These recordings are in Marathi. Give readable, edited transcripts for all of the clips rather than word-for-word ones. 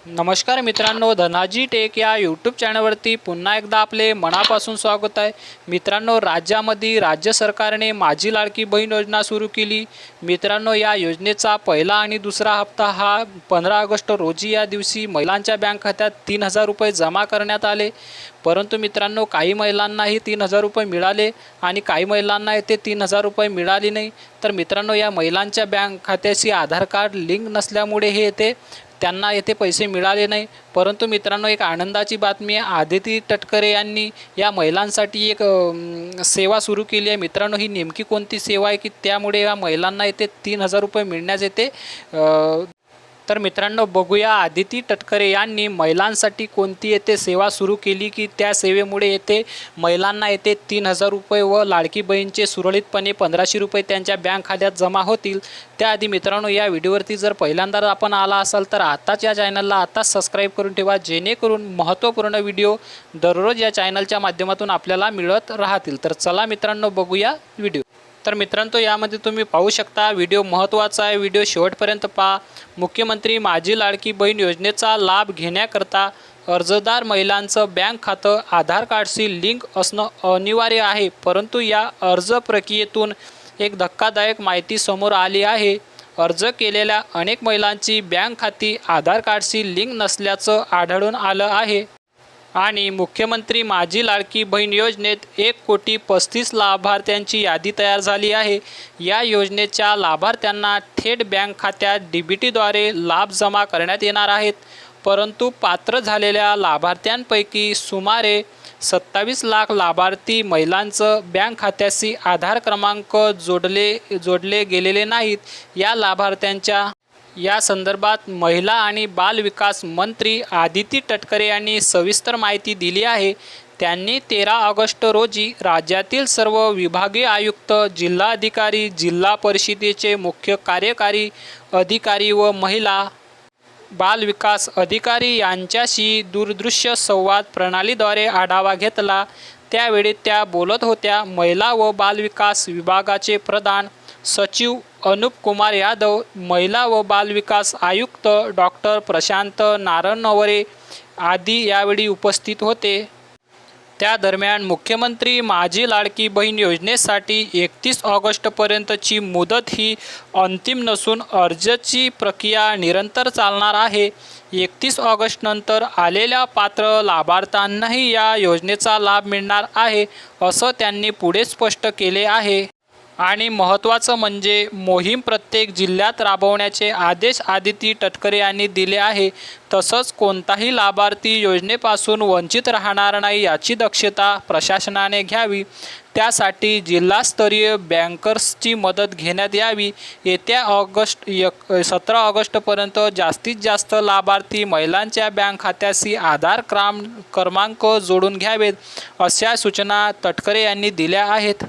नमस्कार मित्रांनो, धनाजी टेक या यूट्यूब चॅनलवरती पुन्हा एकदा आपले मनापासून स्वागत आहे। मित्रांनो, राज्यामध्ये राज्य सरकारने माझी लाडकी बहीण योजना सुरू केली। मित्रांनो, या योजनेचा पहिला आणि दुसरा हप्ता हा 15 ऑगस्ट रोजी या दिवशी महिलांच्या बँक खात्यात 3000 रुपये जमा करण्यात आले। परंतु मित्रांनो, काही महिलांनाही 3000 रुपये मिळाले आणि काही महिलांना ते 3000 रुपये मिळाले नाही। तर मित्रांनो, या महिलांच्या बँक खात्याशी आधार कार्ड लिंक नसल्यामुळे हे त्यांना येथे पैसे मिळाले नाही। परंतु मित्रांनो, एक आनंदाची बातमी आहे, आदिती तटकरे यांनी या महिलांसाठी एक सेवा सुरू केली आहे। मित्रांनो, ही नेमकी कोणती सेवा आहे की त्यामुळे या महिलांना येथे 3000 रुपये मिळण्यास येते। तर मित्रांनो, बघूया आदिती तटकरे यांनी महिलांसाठी कोणती येथे सेवा सुरू केली की त्या सेवेमुळे येथे महिलांना येथे 3000 रुपये व लाडकी बहीणचे सुरळीतपणे 1500 रुपये त्यांच्या बँक खात्यात जमा होतील। त्याआधी मित्रांनो, या व्हिडिओवरती जर पहिल्यांदा आपण आला असाल तर आताच या चॅनलला आताच सबस्क्राईब करून ठेवा, जेणेकरून महत्त्वपूर्ण व्हिडिओ दररोज या चॅनलच्या माध्यमातून आपल्याला मिळत राहतील। तर चला मित्रांनो, बघूया व्हिडिओ। तर मित्रांनो, यामध्ये तुम्ही पाहू शकता, व्हिडिओ महत्त्वाचा आहे, व्हिडिओ शेवटपर्यंत पहा। मुख्यमंत्री माझी लाडकी बहीण योजनेचा लाभ घेण्याकरता अर्जदार महिलांचं बँक खातं आधार कार्डशी लिंक असणं अनिवार्य आहे। परंतु या अर्ज प्रक्रियेतून एक धक्कादायक माहिती समोर आली आहे। अर्ज केलेल्या अनेक महिलांची बँक खाती आधार कार्डशी लिंक नसल्याचं आढळून आलं आहे आणि मुख्यमंत्री माझी लाडकी बहीण योजनेत 1,35,00,000 लाभार्थ्यांची यादी तयार झाली आहे। या योजनेच्या लाभार्थ्यांना थेट बँक खात्यात डीबीटीद्वारे लाभ जमा करण्यात येणार आहेत। परंतु पात्र झालेल्या लाभार्थ्यांपैकी सुमारे 27 लाख लाभार्थी महिलांचं बँक खात्याशी आधार क्रमांक जोडले गेलेले नाहीत। या लाभार्थ्यांच्या या संदर्भात महिला आणि बाल विकास मंत्री आदिती तटकरे यांनी सविस्तर माहिती दिली आहे। त्यांनी 13 ऑगस्ट रोजी राज्यातील सर्व विभागीय आयुक्त, जिल्हाधिकारी, जिल्हा परिषदेचे मुख्य कार्यकारी अधिकारी व महिला बाल विकास अधिकारी यांच्याशी दूरदृश्य संवाद प्रणालीद्वारे आढावा घेतला। त्यावेळी त्या बोलत होत्या। महिला व बाल विकास विभागाचे प्रधान सचिव अनुप कुमार यादव, महिला व बाल विकास आयुक्त डॉक्टर प्रशांत नारनवरे आदी यावेळी उपस्थित होते। त्या दरम्यान मुख्यमंत्री माझी लाडकी बहीण योजनेसाठी 31 ऑगस्टपर्यंतची मुदत ही अंतिम नसून अर्जाची प्रक्रिया निरंतर चालणार आहे। 31 ऑगस्टनंतर आलेल्या पात्र लाभार्थ्यांनाही या योजनेचा लाभ मिळणार आहे, असं त्यांनी पुढे स्पष्ट केले आहे। आणि महत्त्वाचं म्हणजे मोहीम प्रत्येक जिल्ह्यात राबवण्याचे आदेश आदिती तटकरे यांनी दिले आहे। तसंच कोणताही लाभार्थी योजनेपासून वंचित राहणार नाही याची दक्षता प्रशासनाने घ्यावी। त्यासाठी जिल्हास्तरीय बँकर्सची मदत घेण्यात यावी। येत्या 17 ऑगस्टपर्यंत जास्तीत जास्त लाभार्थी महिलांच्या बँक खात्याशी आधार क्रमांक जोडून घ्यावेत, अशा सूचना तटकरे यांनी दिल्या आहेत।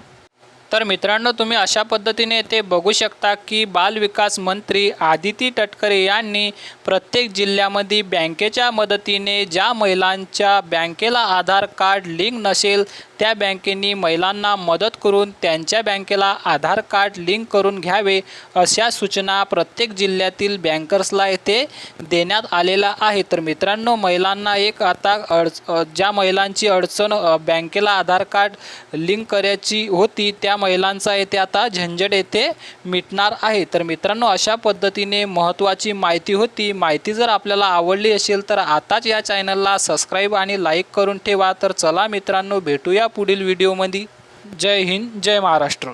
तर मित्रांनो, तुम्ही अशा पद्धतीने ते बघू शकता की बाल विकास मंत्री आदिती तटकरे यांनी प्रत्येक जिल्ह्यामध्ये बँकेच्या मदतीने ज्या महिलांच्या बँकेला आधार कार्ड लिंक नसेल त्या बँकेनी महिलांना मदत करून त्यांच्या बँकेला आधार कार्ड लिंक करून घ्यावे, अशा सूचना प्रत्येक जिल्ह्यातील बँकर्सला येथे देण्यात आलेला आहे। तर मित्रांनो, महिलांना एक आता ज्या महिलांची अडचण बँकेला आधार कार्ड लिंक करायची होती त्या महिलांचा येथे आता झंझट येथे मिटणार आहे। तर मित्रांनो, अशा पद्धतीने महत्त्वाची माहिती होती। माहिती जर आपल्याला आवडली असेल तर आताच या चॅनलला सबस्क्राईब आणि लाईक करून ठेवा। तर चला मित्रांनो, भेटूया पुढील व्हिडिओमध्ये। जय हिंद, जय महाराष्ट्र।